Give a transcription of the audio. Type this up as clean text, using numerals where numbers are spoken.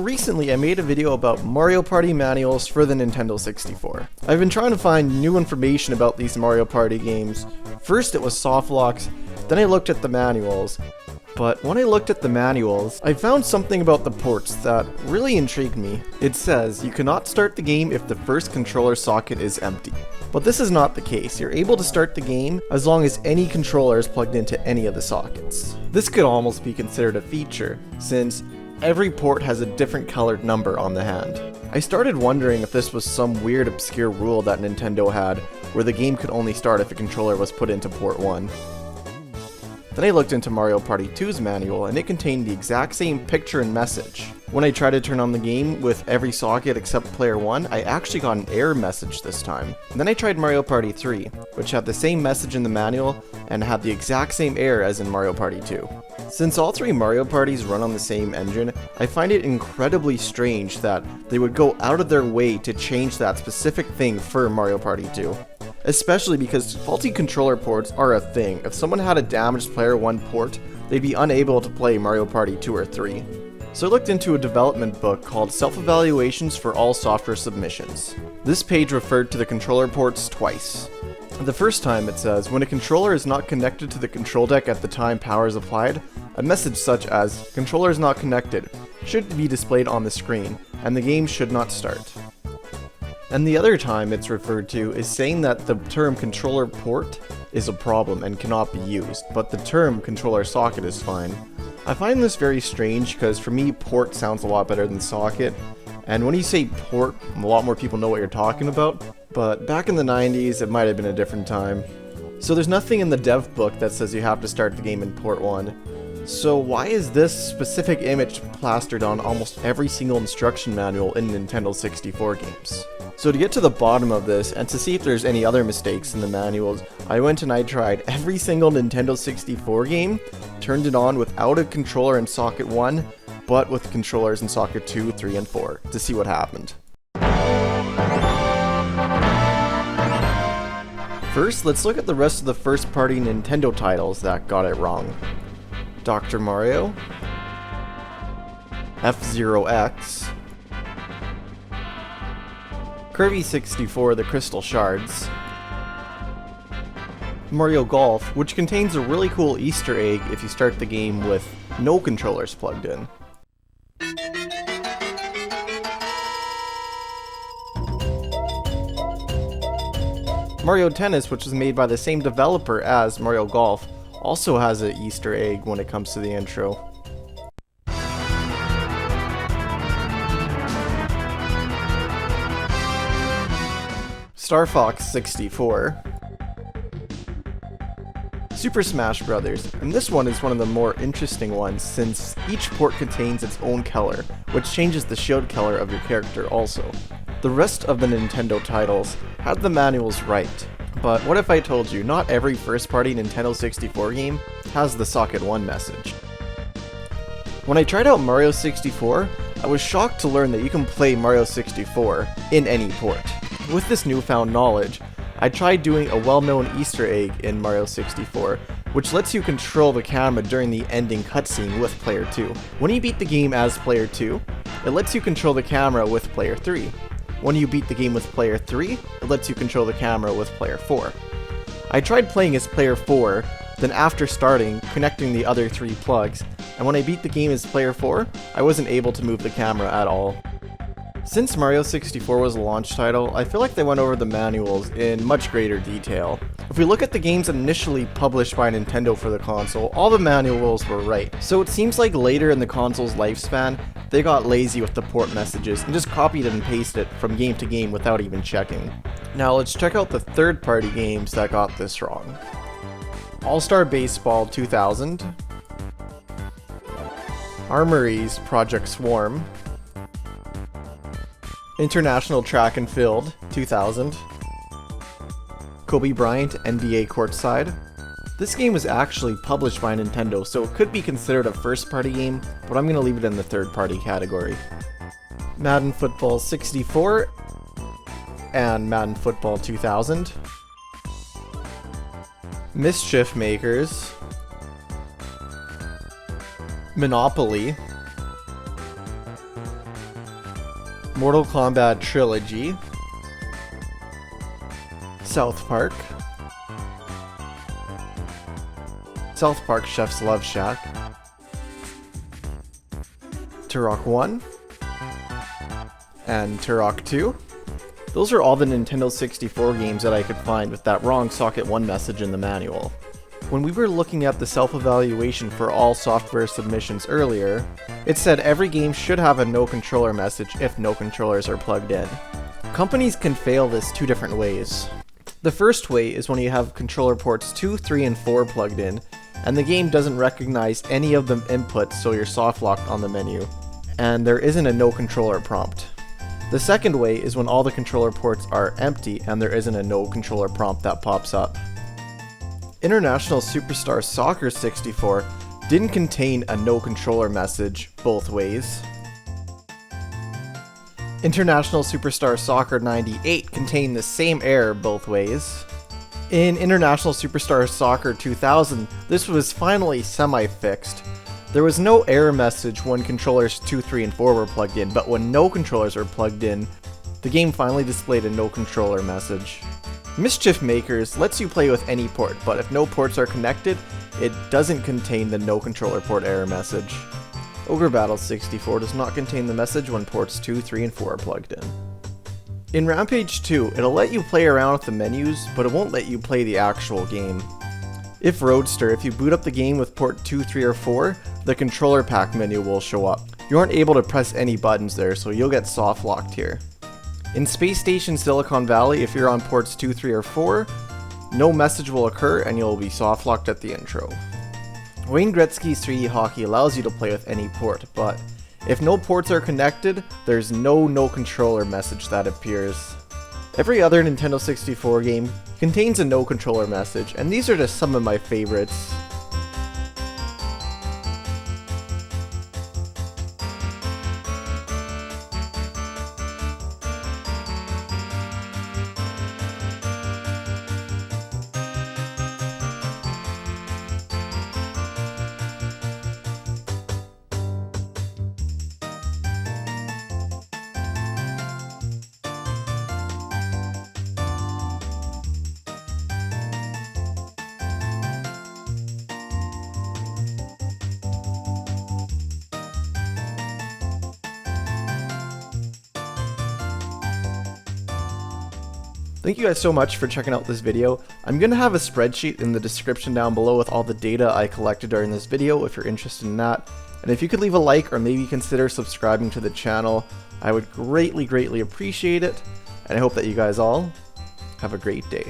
recently I made a video about Mario Party manuals for the Nintendo 64. I've been trying to find new information about these Mario Party games. First it was softlocks, then I looked at the manuals. But when I looked at the manuals, I found something about the ports that really intrigued me. It says, you cannot start the game if the first controller socket is empty. But this is not the case. You're able to start the game as long as any controller is plugged into any of the sockets. This could almost be considered a feature, since every port has a different colored number on the hand. I started wondering if this was some weird obscure rule that Nintendo had, where the game could only start if a controller was put into port 1. Then I looked into Mario Party 2's manual, and it contained the exact same picture and message. When I tried to turn on the game with every socket except player 1, I actually got an error message this time. And then I tried Mario Party 3, which had the same message in the manual and had the exact same error as in Mario Party 2. Since all three Mario Parties run on the same engine, I find it incredibly strange that they would go out of their way to change that specific thing for Mario Party 2. Especially because faulty controller ports are a thing. If someone had a damaged player 1 port, they'd be unable to play Mario Party 2 or 3. So I looked into a development book called Self-Evaluations for All Software Submissions. This page referred to the controller ports twice. The first time it says, when a controller is not connected to the control deck at the time power is applied, a message such as, controller is not connected, should be displayed on the screen, and the game should not start. And the other time it's referred to is saying that the term controller port is a problem and cannot be used, but the term controller socket is fine. I find this very strange because for me port sounds a lot better than socket, and when you say port, a lot more people know what you're talking about, but back in the 90s it might have been a different time. So there's nothing in the dev book that says you have to start the game in port 1. So why is this specific image plastered on almost every single instruction manual in Nintendo 64 games? So to get to the bottom of this, and to see if there's any other mistakes in the manuals, I went and I tried every single Nintendo 64 game, turned it on without a controller in socket 1, but with controllers in socket 2, 3, and 4, to see what happened. First, let's look at the rest of the first-party Nintendo titles that got it wrong. Dr. Mario, F-Zero X, Kirby 64 The Crystal Shards, Mario Golf, which contains a really cool Easter egg if you start the game with no controllers plugged in. Mario Tennis, which was made by the same developer as Mario Golf, also has an Easter egg when it comes to the intro. Star Fox 64, Super Smash Bros., and this one is one of the more interesting ones since each port contains its own color, which changes the shield color of your character also. The rest of the Nintendo titles had the manuals right, but what if I told you not every first-party Nintendo 64 game has the socket 1 message? When I tried out Mario 64, I was shocked to learn that you can play Mario 64 in any port. With this newfound knowledge, I tried doing a well-known Easter egg in Mario 64, which lets you control the camera during the ending cutscene with player 2. When you beat the game as player 2, it lets you control the camera with player 3. When you beat the game with player 3, it lets you control the camera with player 4. I tried playing as player 4, then after starting, connecting the other 3 plugs, and when I beat the game as player 4, I wasn't able to move the camera at all. Since Mario 64 was a launch title, I feel like they went over the manuals in much greater detail. If we look at the games initially published by Nintendo for the console, all the manuals were right. So it seems like later in the console's lifespan, they got lazy with the port messages and just copied and pasted it from game to game without even checking. Now let's check out the third-party games that got this wrong. All-Star Baseball 2000, Armory's Project Swarm, International Track and Field 2000, Kobe Bryant NBA Courtside. This game was actually published by Nintendo, so it could be considered a first-party game, but I'm going to leave it in the third-party category. Madden Football 64 and Madden Football 2000. Mischief Makers, Monopoly, Mortal Kombat Trilogy, South Park, South Park Chef's Love Shack, Turok 1, and Turok 2. Those are all the Nintendo 64 games that I could find with that wrong socket 1 message in the manual. When we were looking at the self-evaluation for all software submissions earlier, it said every game should have a no controller message if no controllers are plugged in. Companies can fail this two different ways. The first way is when you have controller ports 2, 3, and 4 plugged in, and the game doesn't recognize any of the inputs, so you're soft locked on the menu, and there isn't a no controller prompt. The second way is when all the controller ports are empty and there isn't a no controller prompt that pops up. International Superstar Soccer 64 didn't contain a no controller message both ways. International Superstar Soccer 98 contained the same error both ways. In International Superstar Soccer 2000, this was finally semi-fixed. There was no error message when controllers 2, 3, and 4 were plugged in, but when no controllers were plugged in, the game finally displayed a no controller message. Mischief Makers lets you play with any port, but if no ports are connected, it doesn't contain the no controller port error message. Ogre Battle 64 does not contain the message when ports 2, 3, and 4 are plugged in. In Rampage 2, it'll let you play around with the menus, but it won't let you play the actual game. If Roadster, if you boot up the game with port 2, 3, or 4, the controller pack menu will show up. You aren't able to press any buttons there, so you'll get soft locked here. In Space Station Silicon Valley, if you're on ports 2, 3, or 4, no message will occur and you'll be soft locked at the intro. Wayne Gretzky's 3D Hockey allows you to play with any port, but if no ports are connected, there's no controller message that appears. Every other Nintendo 64 game contains a no controller message, and these are just some of my favorites. Thank you guys so much for checking out this video. I'm going to have a spreadsheet in the description down below with all the data I collected during this video if you're interested in that. And if you could leave a like or maybe consider subscribing to the channel, I would greatly appreciate it. And I hope that you guys all have a great day.